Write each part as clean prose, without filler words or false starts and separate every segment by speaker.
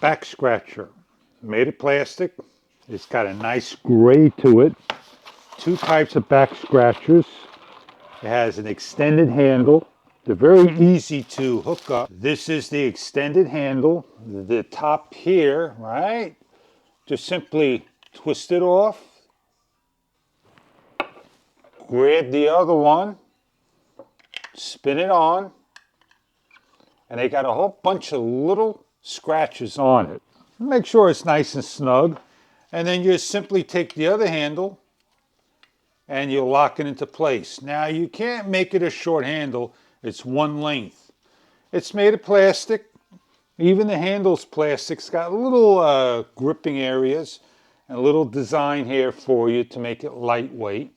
Speaker 1: back scratcher. Made of plastic. It's got a nice gray to it. Two types of back scratchers. It has an extended handle. They're very easy to hook up. This is the extended handle. The top here, right? Just simply twist it off. Grab the other one. Spin it on. And they got a whole bunch of little scratches on it. Make sure it's nice and snug. And then you simply take the other handle and you lock it into place. Now you can't make it a short handle. It's one length. It's made of plastic. Even the handle's plastic. It's got little gripping areas and a little design here for you to make it lightweight.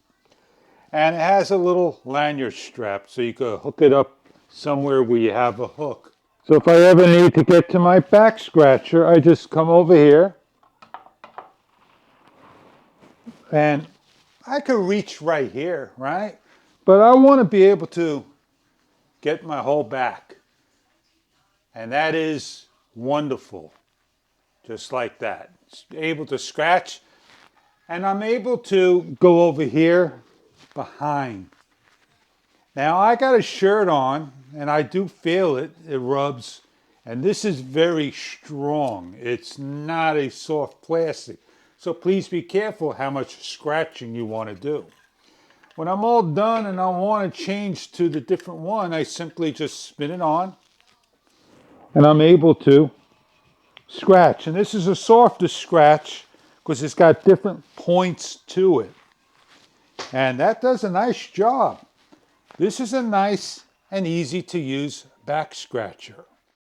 Speaker 1: And it has a little lanyard strap so you can hook it up somewhere where you have a hook. So if I ever need to get to my back scratcher, I just come over here and I could reach right here, right? But I want to be able to get my whole back. And that is wonderful. Just like that. Able to scratch. And I'm able to go over here behind. Now I got a shirt on and I do feel it. It rubs. And this is very strong. It's not a soft plastic. So please be careful how much scratching you want to do. When I'm all done and I want to change to the different one, I simply just spin it on. And I'm able to scratch. And this is a softer scratch because it's got different points to it. And that does a nice job. This is a nice and easy to use back scratcher.